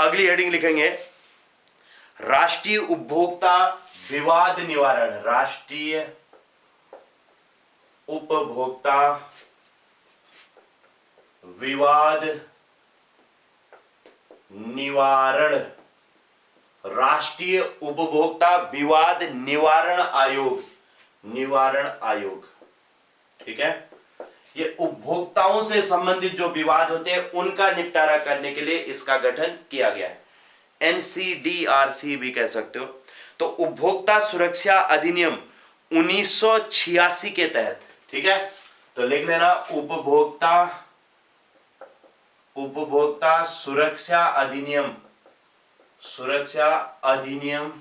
अगली हेडिंग लिखेंगे राष्ट्रीय उपभोक्ता विवाद निवारण। राष्ट्रीय उपभोक्ता विवाद निवारण। राष्ट्रीय उपभोक्ता विवाद निवारण आयोग, निवारण आयोग। ठीक है, ये उपभोक्ताओं से संबंधित जो विवाद होते हैं उनका निपटारा करने के लिए इसका गठन किया गया है। एनसीडीआरसी भी कह सकते हो। तो उपभोक्ता सुरक्षा अधिनियम 1986 के तहत, ठीक है, तो लिख लेना उपभोक्ता सुरक्षा अधिनियम, सुरक्षा अधिनियम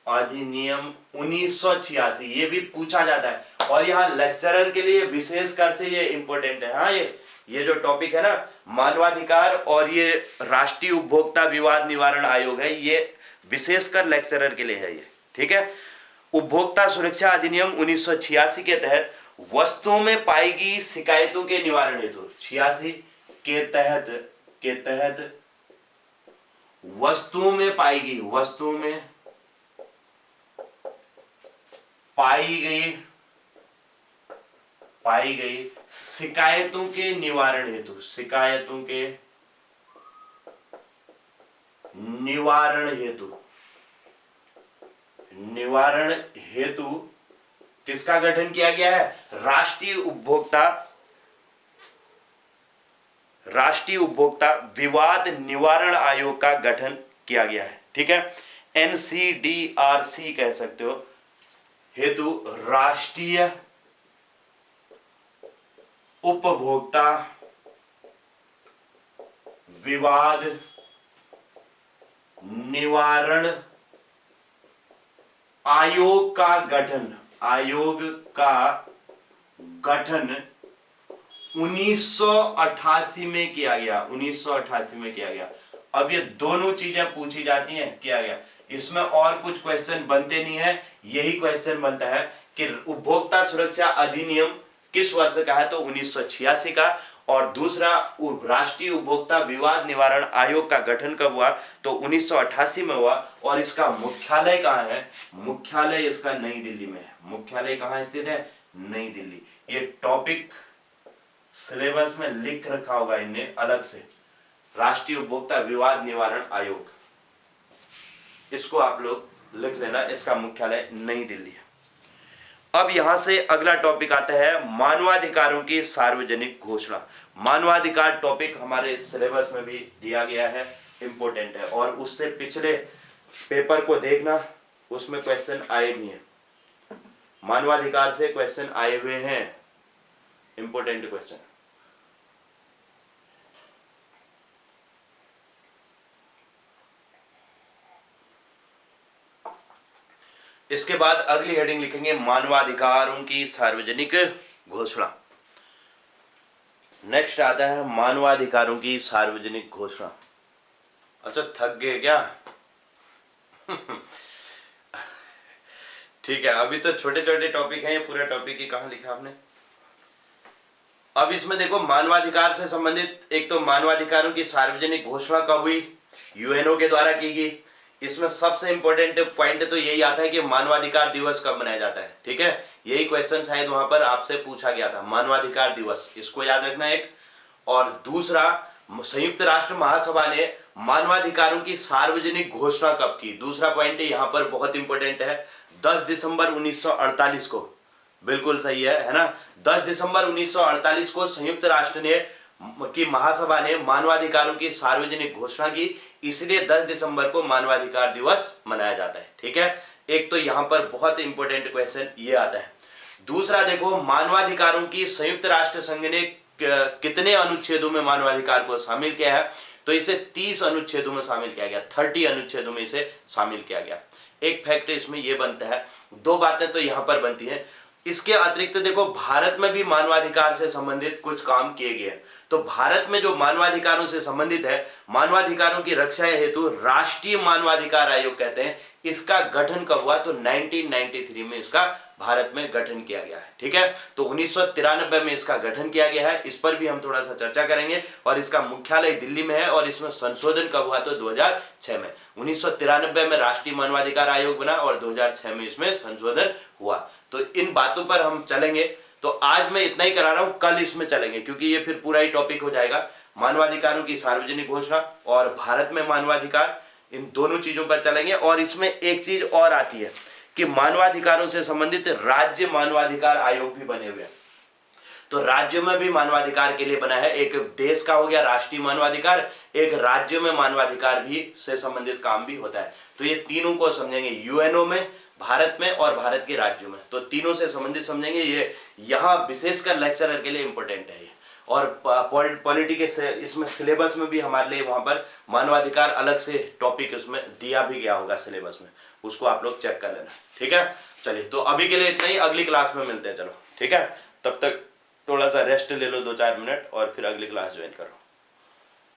1986। ये भी पूछा जाता है और यहां लेक्चरर के लिए विशेषकर से ये इंपॉर्टेंट है। हाँ, ये जो टॉपिक है ना मानवाधिकार और ये राष्ट्रीय उपभोक्ता विवाद निवारण आयोग है, ये विशेषकर लेक्चरर के लिए है ये। ठीक है, उपभोक्ता सुरक्षा अधिनियम 1986 के तहत वस्तुओं में पाई गई शिकायतों के निवारण हेतु 86 के तहत वस्तुओं में पाई गई शिकायतों के निवारण हेतु किसका गठन किया गया है? राष्ट्रीय उपभोक्ता विवाद निवारण आयोग का गठन किया गया है। ठीक है, एनसीडीआरसी कह सकते हो, हेतु राष्ट्रीय उपभोक्ता विवाद निवारण आयोग का गठन 1988 में किया गया। 1988 में किया गया। अब ये दोनों चीजें पूछी जाती हैं, किया गया। इसमें और कुछ क्वेश्चन बनते नहीं है, यही क्वेश्चन बनता है कि उपभोक्ता सुरक्षा अधिनियम किस वर्ष का है, तो 1986 का। और दूसरा राष्ट्रीय उपभोक्ता विवाद निवारण आयोग का गठन कब हुआ, तो 1988 में हुआ। और इसका मुख्यालय कहां है? मुख्यालय इसका नई दिल्ली में है। मुख्यालय कहां स्थित है? नई दिल्ली। ये टॉपिक सिलेबस में लिख रखा होगा इनने अलग से, राष्ट्रीय उपभोक्ता विवाद निवारण आयोग, इसको आप लोग लिख लेना, इसका मुख्यालय नई दिल्ली है। अब यहां से अगला टॉपिक आता है मानवाधिकारों की सार्वजनिक घोषणा। मानवाधिकार टॉपिक हमारे सिलेबस में भी दिया गया है, इंपॉर्टेंट है। और उससे पिछले पेपर को देखना, उसमें क्वेश्चन आए भी हैं, मानवाधिकार से क्वेश्चन आए हुए हैं, इंपॉर्टेंट क्वेश्चन। इसके बाद अगली हेडिंग लिखेंगे मानवाधिकारों की सार्वजनिक घोषणा। नेक्स्ट आता है मानवाधिकारों की सार्वजनिक घोषणा। अच्छा, थक गए क्या? ठीक है, अभी तो छोटे छोटे टॉपिक हैं, ये पूरा टॉपिक ही कहां लिखा आपने। अब इसमें देखो मानवाधिकार से संबंधित एक तो मानवाधिकारों की सार्वजनिक घोषणा कब हुई, यूएनओ के द्वारा की गई। इसमें सबसे इंपॉर्टेंट पॉइंट तो यही आता है कि मानवाधिकार दिवस कब मनाया जाता है। ठीक है, यही क्वेश्चन शायद वहां पर आपसे पूछा गया था, मानवाधिकार दिवस, इसको याद रखना एक। और दूसरा, संयुक्त राष्ट्र महासभा ने मानवाधिकारों की सार्वजनिक घोषणा कब की, दूसरा पॉइंट यहां पर बहुत इंपॉर्टेंट है, 10 दिसंबर 1948 को। बिल्कुल सही है ना। 10 दिसंबर 1948 को संयुक्त राष्ट्र ने की महासभा ने मानवाधिकारों की सार्वजनिक घोषणा की, इसलिए 10 दिसंबर को मानवाधिकार दिवस मनाया जाता है। ठीक है, एक तो यहां पर बहुत इंपॉर्टेंट क्वेश्चन ये आता है। दूसरा देखो, मानवाधिकारों की संयुक्त राष्ट्र संघ ने कितने अनुच्छेदों में मानवाधिकार को शामिल किया है, तो इसे 30 अनुच्छेदों में शामिल किया गया, 30 अनुच्छेदों में इसे शामिल किया गया। एक फैक्ट इसमें यह बनता है, दो बातें तो यहां पर बनती हैं। इसके अतिरिक्त देखो भारत में भी मानवाधिकार से संबंधित कुछ काम किए गए। तो भारत में जो मानवाधिकारों से संबंधित है, मानवाधिकारों की रक्षा हेतु राष्ट्रीय मानवाधिकार आयोग कहते हैं, इसका गठन कब हुआ, तो 1993 में इसका भारत में गठन किया गया है। ठीक है, तो 1993 में इसका गठन किया गया है, इस पर भी हम थोड़ा सा चर्चा करेंगे। और इसका मुख्यालय दिल्ली में है, और इसमें संशोधन कब हुआ? तो 2006 में। 1993 में राष्ट्रीय मानवाधिकार आयोग बना और 2006 में इसमें संशोधन हुआ। तो इन बातों पर हम चलेंगे। तो आज मैं इतना ही करा रहा हूं, कल इसमें चलेंगे, क्योंकि ये फिर पूरा ही टॉपिक हो जाएगा। मानवाधिकारों की सार्वजनिक घोषणा और भारत में मानवाधिकार, इन दोनों चीजों पर चलेंगे। और इसमें एक चीज और आती है कि मानवाधिकारों से संबंधित राज्य मानवाधिकार आयोग भी बने हुए हैं। तो राज्य में भी मानवाधिकार के लिए बना है। एक देश का हो गया राष्ट्रीय मानवाधिकार, एक राज्य में मानवाधिकार भी से संबंधित काम भी होता है। तो ये तीनों को समझेंगे, यूएनओ में, भारत में और भारत के राज्यों में। तो तीनों से संबंधित समझेंगे। ये यहाँ विशेषकर लेक्चरर के लिए इंपॉर्टेंट है ये। और पॉलिटी के इसमें सिलेबस में भी हमारे लिए वहां पर मानवाधिकार अलग से टॉपिक उसमें दिया भी गया होगा सिलेबस में, उसको आप लोग चेक कर लेना। ठीक है, चलिए तो अभी के लिए इतना ही, अगली क्लास में मिलते हैं। चलो ठीक है, तब तक थोड़ा सा रेस्ट ले लो 2-4 मिनट और फिर अगली क्लास ज्वाइन करो।